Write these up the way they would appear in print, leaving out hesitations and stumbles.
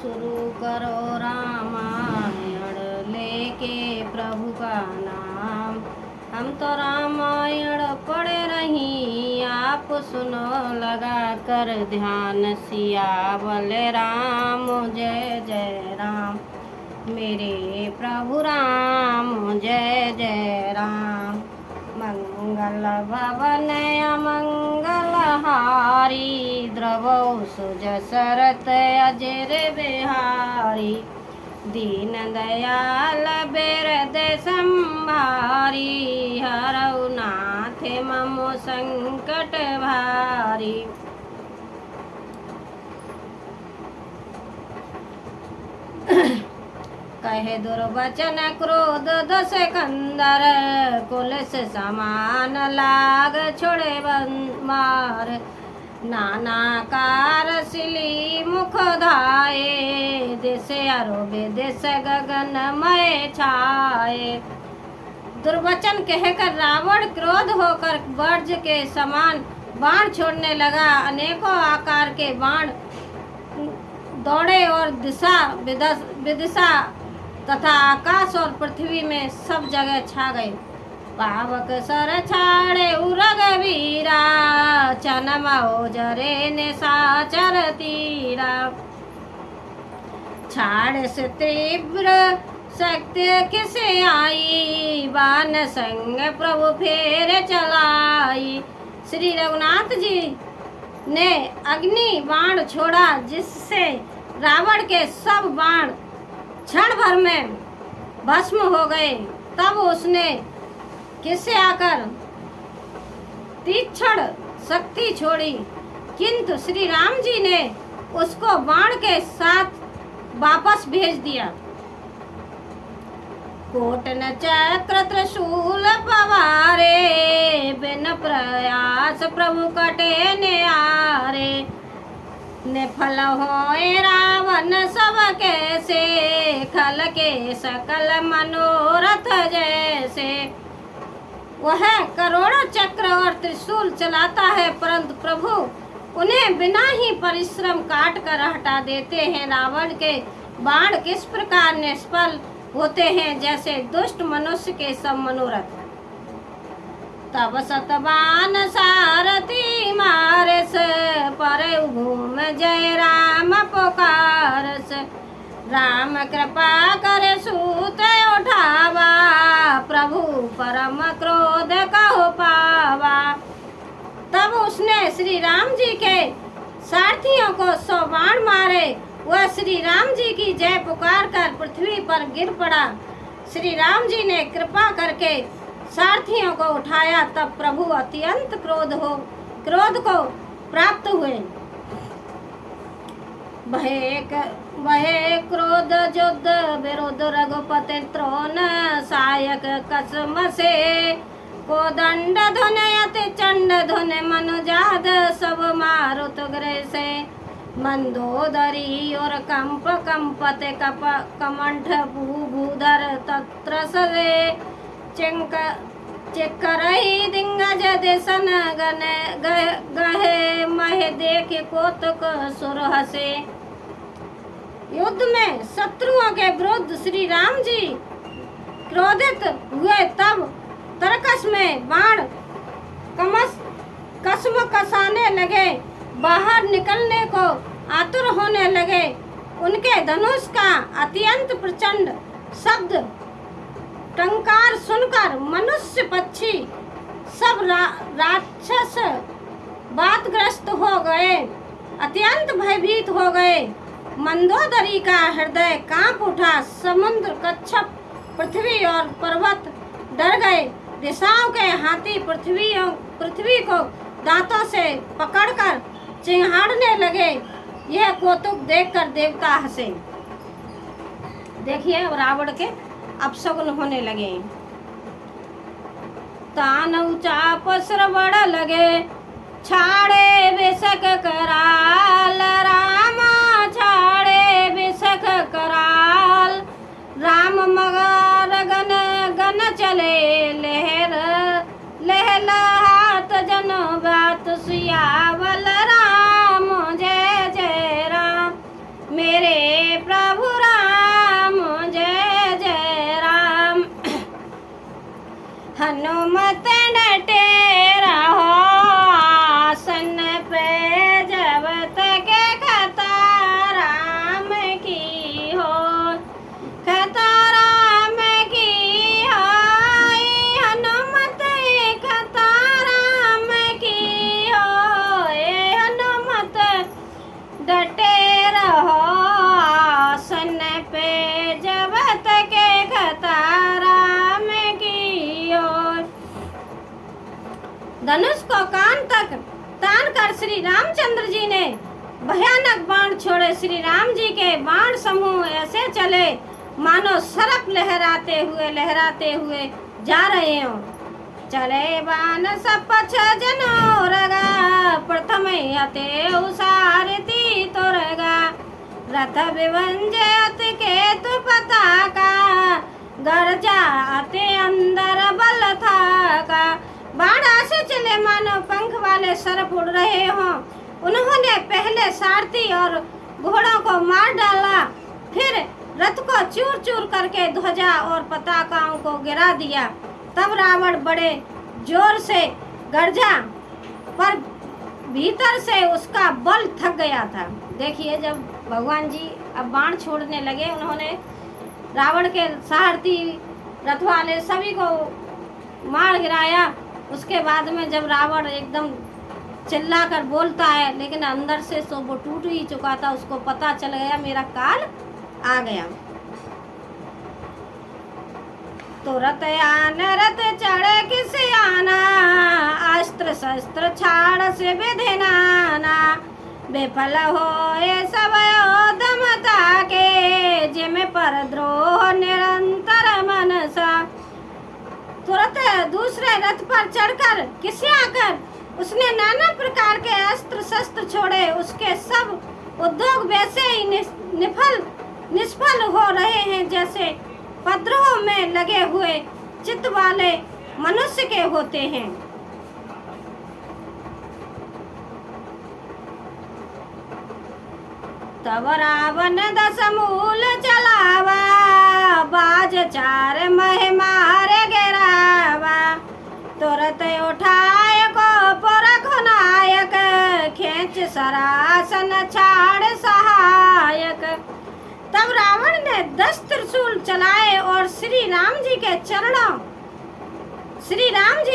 शुरू करो रामायण लेके प्रभु का नाम। हम तो रामायण पढ़े रही, आप सुनो लगा कर ध्यान। सियावल राम जय जय राम, मेरे प्रभु राम जय जय राम। मंगल भवन अमंगल हारी, द्रवौ सुजसरत अजर बिहारी। दीन दयाल बिरद संभारी, हरौ नाथ मम संकट भारी। कहे दुर्वचन क्रोध दस कंदर, कुलस समान लाग छोड़े मार। नाना कार सिली मुख धाये, दिस अरोबे दिस गगनमय छाए। दुर्वचन कहकर रावण क्रोध होकर वर्ज के समान बाण छोड़ने लगा। अनेकों आकार के बाण दौड़े और दिशा विदिशा तथा आकाश और पृथ्वी में सब जगह छा गए। पावक सर छाड़े उरग वीरा, चनमो जरे ने साचर तीरा। छाड़ से तीव्र शक्ति किसे आई, बान संग प्रभु फेर चलाई। श्री रघुनाथ जी ने अग्नि बाण छोड़ा, जिससे रावण के सब बाण क्षण भर में भस्म हो गए। तब उसने किससे आकर तीक्ष्ण शक्ति छोड़ी, किंतु श्री राम जी ने उसको बाण के साथ वापस भेज दिया। कोटन चक्र त्रिशूल पवारे, बिन प्रयास प्रभु कटे न्यारे। निफल होए रावण सब कैसे, खल के सकल मनोरथ जैसे। वह करोड़ों चक्र और त्रिशूल चलाता है, परंतु प्रभु उन्हें बिना ही परिश्रम काट कर हटा देते हैं। रावण के बाण किस प्रकार निष्फल होते हैं, जैसे दुष्ट मनुष्य के सब मनोरथ। तब सतबान सारथी मारस, पर घूम जय राम पुकारस। राम कृपा कर सूत उठावा, प्रभु परम क्रोध कहो पावा। तब उसने श्री राम जी के सारथियों को 100 बाण मारे। वह श्री राम जी की जय पुकार कर पृथ्वी पर गिर पड़ा। श्री राम जी ने कृपा करके सारथियों को उठाया। तब प्रभु अत्यंत क्रोध को प्राप्त हुए। वहे क्रोध युद्ध विरुद्ध रघुपति त्रोन, सायक कसम से को दंड धुन अति चंड धुन। मनुजाद सब मारुत गृह से, मंदोदरी और कंपत कमंठ भूधर तत्र सदे। चिक्करही दिग्गज देसन गहे, मह देख कौतुक सुर हसे। युद्ध में शत्रुओं के विरुद्ध श्री राम जी क्रोधित हुए। तब तरकस में बाण कसम कसाने लगे, बाहर निकलने को आतुर होने लगे। उनके धनुष का अत्यंत प्रचंड शब्द टंकार सुनकर मनुष्य पक्षी सब राक्षस बातग्रस्त हो गए, अत्यंत भयभीत हो गए। मंदोदरी का हृदय कांप उठा। समुद्र कच्छप पृथ्वी और पर्वत डर गए। दिशाओं के हाथी पृथ्वी को दांतों से पकड़कर चिंघाड़ने लगे। यह कौतुक देखकर देवता हंसे। देखिए अब रावण के अपशगुन होने लगे। तानव चाप श्रवण लगे, छाड़े बेशक कराल। रामा छाड़े बेशक कराल, राम मगर गन गन चले। लहर लहल हाथ जन बात, सियावल राम जय जय राम। मेरे हनुमत डटे रहो आसन पे जब तक कथा राम की हो, कथा राम की हो, हनुमत कथा राम की हो, हनुमत डटे रहो आसन पे जब तक कथा राम की हो। धनुष को कान तक तान कर श्री रामचंद्र जी ने भयानक बाण छोड़े। श्री राम जी के बाण समूह ऐसे चले मानो सर्प लहराते हुए जा रहे हो। चले बाण सब जनोरगा प्रथम हते उसारती तोरगा, रथ विवंजे अति केतु पताका, गर्जा अति अंदर बल था का। बाण ऐसे चले मानो पंख वाले सर्प उड़ रहे हों। उन्होंने पहले सारथी और घोड़ों को मार डाला, फिर रथ को चूर चूर करके ध्वजा और पताकाओं को गिरा दिया। तब रावण बड़े जोर से गरजा, पर भीतर से उसका बल थक गया था। देखिए, जब भगवान जी अब बाण छोड़ने लगे, उन्होंने रावण के सारथी रथ वाले सभी को मार गिराया। उसके बाद में जब रावण एकदम चिल्ला कर बोलता है, लेकिन अंदर से तो वो टूट ही चुका था। उसको पता चल गया मेरा काल आ गया। तो रथ आन रथ चढ़े किसी आना, अस्त्र शस्त्र छाड़ से विधिनाना, बेफल होए सब उद्यमता के, जिम पर द्रोह निरंतर मनसा। तुरंत दूसरे रथ पर चढ़कर किसी आकर उसने नाना प्रकार के अस्त्र शस्त्र छोड़े। उसके सब उद्योग वैसे ही निष्फल हो रहे हैं जैसे पद्रोह में लगे हुए चित्त वाले मनुष्य के होते हैं। तब रावण 10 मूल चलावा, बाज 4 मह मार गिरावा, तुरत उठाए को पुरख नायक, खेच सरासन छाड़ सहायक। तब रावण ने 10 त्रिशूल चलाए और श्री राम जी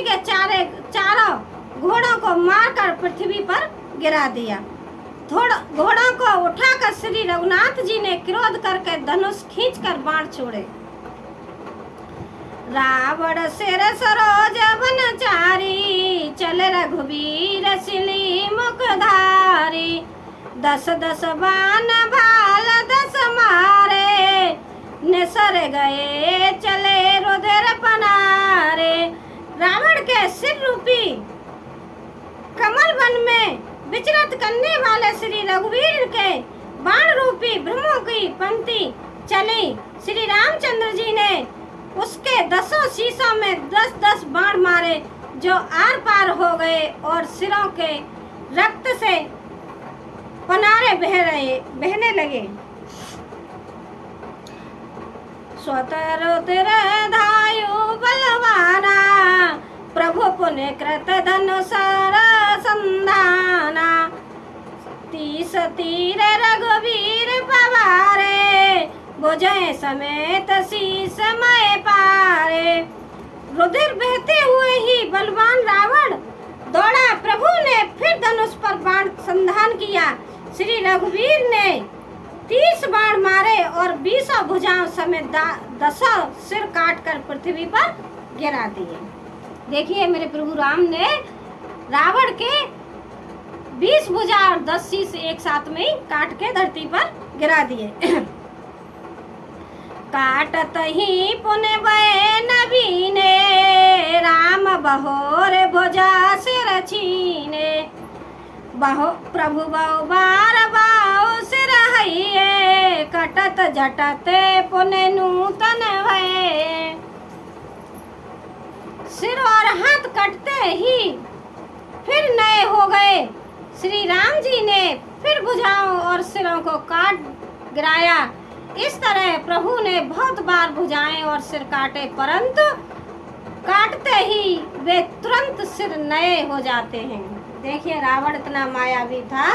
के चारों घोड़ों को मारकर पृथ्वी पर गिरा दिया। घोड़ों को उठाकर श्री रघुनाथ जी ने क्रोध करके धनुष खींचकर बाण छोड़े। रावण सिर सरोज बनचारी, चल रघुवीर सिली मुखधारी, 10 बाण भाल 10 मारे, निसर गए चले रुधिर पनारे। रावण के सिर रूपी कमल वन में विचरत करने वाले श्री रघुवीर के बाण रूपी ब्रह्मों की पंक्ति चली। श्री रामचंद्र जी ने उसके 10 शीशों में 10 बाण मारे, जो आर पार हो गए और सिरों के रक्त से पनारे बहने लगे। स्वतर धायु बलवाना, प्रभु पुण्य कृत धनुषर संधाना, 30 तीर रघुवीर पवारे, भुजय समेत शीस मय पारे। रुधिर बहते हुए ही बलवान रावण दौड़ा। प्रभु ने फिर धनुष पर बाण संधान किया। श्री रघुवीर ने 30 बाण मारे और 20 भुजाओं समेत 10 सिर काटकर पृथ्वी पर गिरा दिए। देखिए, मेरे प्रभु राम ने रावण के 20 भुजा और 10 शीश एक साथ में ही काट के धरती पर गिरा दिए। काटत ही पुण्य भय नबीने, राम बहोर भुजा सिर छीने, प्रभु बहु बार बाहु सिर हइये, कटत जटत पुण्य नूतन भय। सिर और हाथ कटते ही फिर नए हो गए। श्री राम जी ने फिर भुजाओं और सिरों को काट गिराया। इस तरह प्रभु ने बहुत बार भुजाएं और सिर काटे, परंतु काटते ही वे तुरंत सिर नए हो जाते हैं। देखिए रावण इतना मायावी था,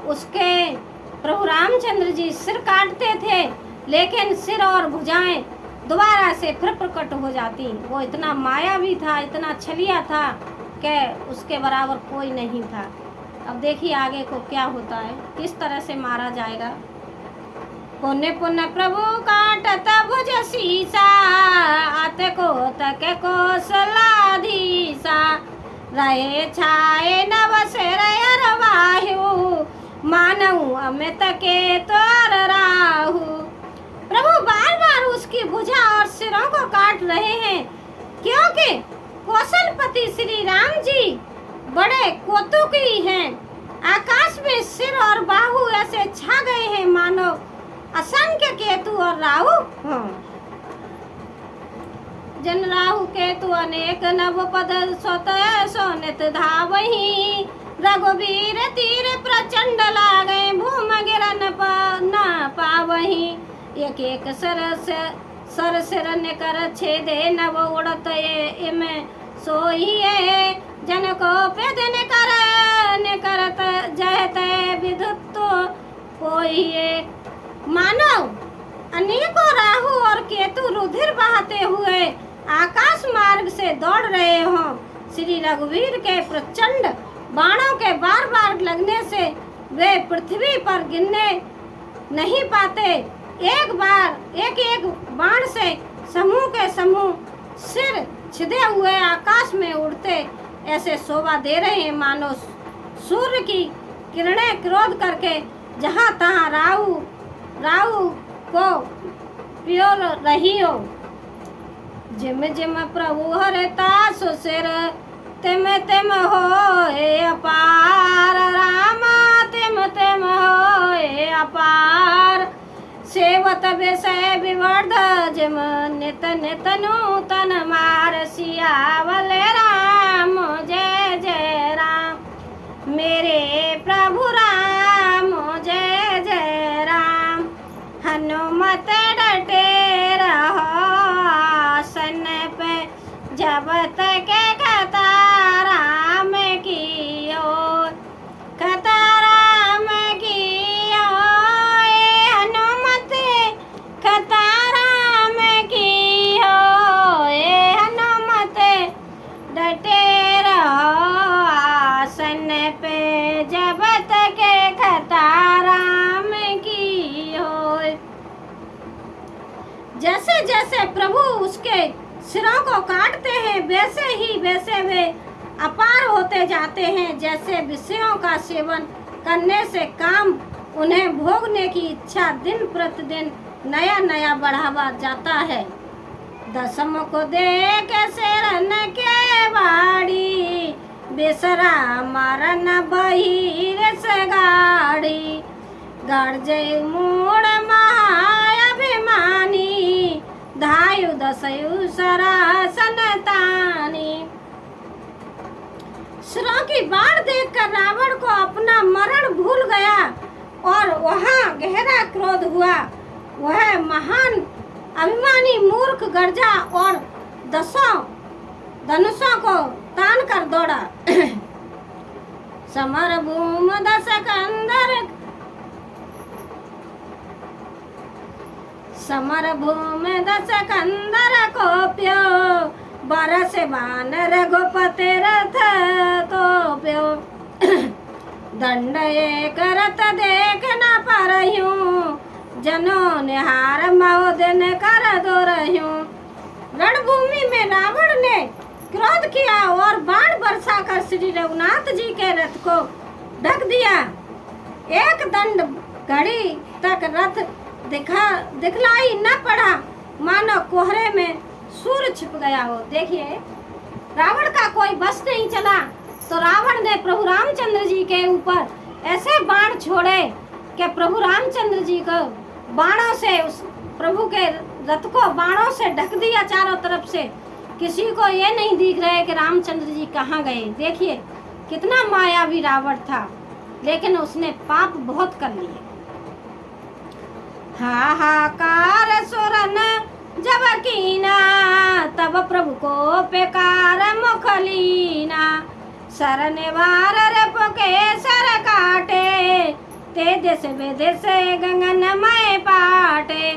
उसके प्रभु रामचंद्र जी सिर काटते थे लेकिन सिर और भुजाएं दोबारा से फिर प्रकट हो जाती। वो इतना मायावी था, इतना छलिया था कि उसके बराबर कोई नहीं था। अब देखिए आगे को क्या होता है, किस तरह से मारा जाएगा। पुण्य पुण्य प्रभु काटत भुज सीसा, आते को तक कौशलाधीसा, रहे छाए नव से वायु, मानऊ अमित के तोर राहु। प्रभु बार बार उसकी भुजा और सिरों को काट रहे हैं, क्योंकि कौशलपति श्री राम जी बड़े कौतुकी हैं। आकाश में सिर और बाहु ऐसे छा गए हैं मानो असंख्य केतु और राहु। जन राहु केतु अनेक नव पद सोत सोनित धावही, रघुवीर तीर प्रचंड लागे, भूम गिरन न पावही। एक एक सर सिर कर छेदे, नव उड़त इमे सोहिए, जन को पेदन करत जहत विद्युत कोहिए। मानव अनेकों राहु और केतु रुधिर बहाते हुए आकाश मार्ग से दौड़ रहे हों, श्री रघुवीर के प्रचंड बाणों के बार बार लगने से वे पृथ्वी पर गिरने नहीं पाते। एक बार एक एक बाण से समूह के समूह सिर छिदे हुए आकाश में उड़ते ऐसे शोभा दे रहे हैं मानो सूर्य की किरणें क्रोध करके जहाँ तहाँ राहु को पियो रही हो। जिम जिम प्रभु हरता सुसिर, तिम तिम होए अपार, रामा तिम तिम होए अपार। सेवत विषय विवर्ध जिम नित नित नूतन मार, सियावल राम जय जय राम, मेरे प्रभु राम जय जय राम। हनुमत डटे रहो आसन पे, जब तक कताराम की ओर, कताराम की ओर, हनुमत कताराम की ओर, हनुमत डटे रहो आसन पे, जब तक कताराम की ओर। जैसे जैसे प्रभु उसके सिरों को काटते हैं वैसे वे अपार होते जाते हैं। जैसे विषयों का सेवन करने से काम उन्हें भोगने की इच्छा दिन प्रतिदिन नया नया बढ़ावा जाता है। दसम को देख शरण के बाड़ी, बेसरा मरन बहिर से गाड़ी, गर्जे मूड महाअभिमानी, धायु दसयु सरासन तानी। सिरों की बाढ़ देखकर रावण को अपना मरण भूल गया और वहाँ गहरा क्रोध हुआ। वह महान अभिमानी मूर्ख गर्जा और 10 धनुषों को तान कर दौड़ा। समर भूम दस कंदर, समर भूमि दस कंदर कोप्यो, बरस बान रघुपति रथ तोप्यो। दंड एक रथ देख न परह्यूं, जनों निहार महोदन कर दो रह्यूं। रणभूमि में रावण ने क्रोध किया और बाण बरसा कर श्री रघुनाथ जी के रथ को ढक दिया। एक दंड घड़ी तक रथ दिखलाई न पड़ा, मानो कोहरे में सूर्य छिप गया हो। देखिए रावण का कोई बस नहीं चला तो रावण ने प्रभु रामचंद्र जी के ऊपर ऐसे बाण छोड़े कि प्रभु रामचंद्र जी को बाणों से, उस प्रभु के रथ को बाणों से ढक दिया चारों तरफ से। किसी को ये नहीं दिख रहा है कि रामचंद्र जी कहाँ गए। देखिए कितना मायावी रावण था, लेकिन उसने पाप बहुत कर लिए। हाहाकार सुरन जब कीना तब प्रभु को पेकार मुखलीना शरण वार रपके सर काटे ते देश विदेश गगन मय पाटे।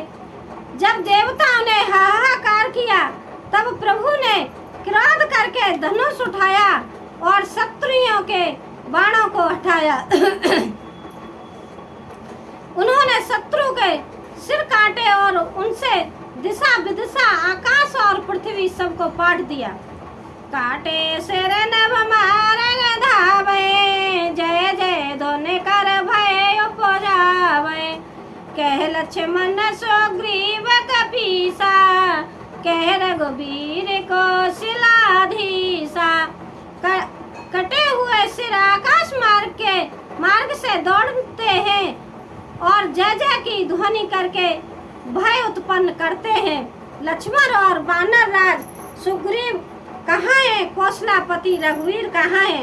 जब देवताओं ने हाहाकार किया तब प्रभु ने क्रोध करके धनुष उठाया और शत्रुओं के बाणों को हटाया। उन्होंने शत्रु के सिर काटे और उनसे दिशा विदिशा आकाश और पृथ्वी सबको पाट दिया। काटे सिर नभ मारन धावे जय जय ध्वनि कर भय उपजावे। कह लक्ष्मण सुग्रीव कपीसा कह रघुवीर को शिलाधीसा। कटे हुए सिर आकाश मार्ग से दौड़ते हैं और जय जय की ध्वनि करके भय उत्पन्न करते हैं। लक्ष्मण और वानर राज सुग्रीव कहाँ है? कौशलापति रघुवीर कहाँ है?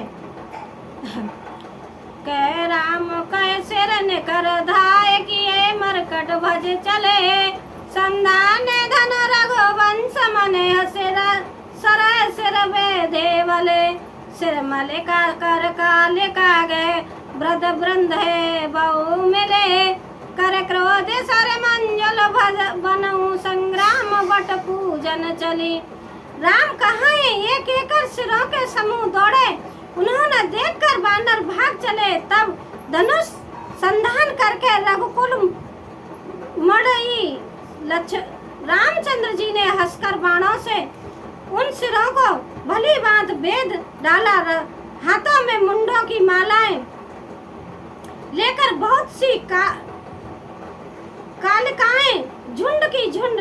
कह राम कह सिर ने कर धाय किए मरकट भज चले संधान धन रघुवंश मने सिर सर सिर बेधे वले। सिर मले का कर काले का गए ब्रद वृंद है बहु मिले कर क्रोध सर मंजल भज बनऊ संग्राम बट पूजन चली। राम कहाँ है? एक एकड़ सिरों के समूह दौड़े। उन्होंने देखकर वानर भाग चले। तब धनुष संधान करके रघुकुल मड़ई रामचंद्र जी ने हंसकर बाणों से उन सिरों को भली बात बेद डाला। हाथों में मुंडों की मालाएं लेकर बहुत सी कालिकाएं झुंड की झुंड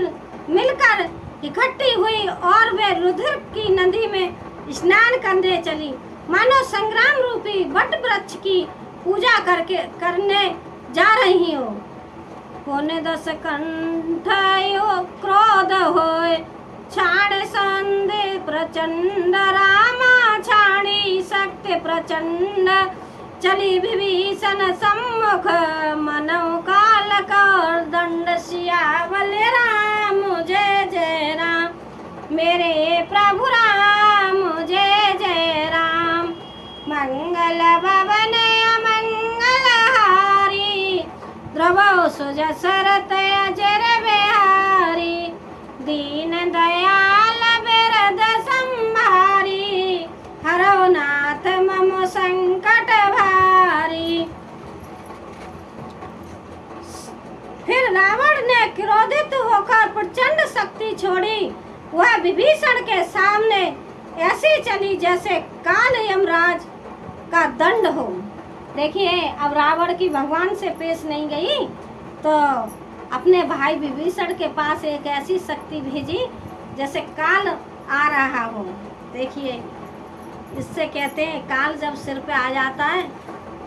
मिलकर इकट्ठी हुई और वे रुधिर की नदी में स्नान करने चली, मानो संग्राम रूपी वट वृक्ष की पूजा करने जा रही हो। होने दस कंठ क्रोध होए छाड़ संदे प्रचंड रामा छाड़ी शक्ति प्रचंड। चली विभीषण सम्मुख मनौ काल कर दंड सियावल राम जय जय राम मेरे प्रभु राम जय जय राम। मंगल भवन अमंगल हारी द्रवो सुजसरत अजर बिहारी। दीन दयाल बिरद संभारी हरौ नाथ मम संकट भारी। फिर रावण ने क्रोधित होकर प्रचंड शक्ति छोड़ी। वह विभीषण के सामने ऐसी चली जैसे काल यमराज का दंड हो। देखिए, अब रावण की भगवान से पेश नहीं गई तो अपने भाई विभीषण के पास एक ऐसी शक्ति भेजी जैसे काल आ रहा हो। देखिए, इससे कहते हैं काल जब सिर पे आ जाता है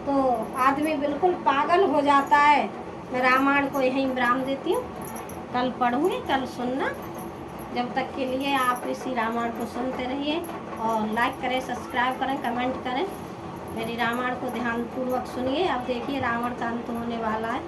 तो आदमी बिल्कुल पागल हो जाता है। मैं रामायण को यहीं विराम देती हूँ। कल पढ़ूँगी, कल सुनना। जब तक के लिए आप इसी रामायण को सुनते रहिए और लाइक करें, सब्सक्राइब करें, कमेंट करें। मेरी रामायण को ध्यानपूर्वक सुनिए। अब देखिए रावण का अंत होने वाला है।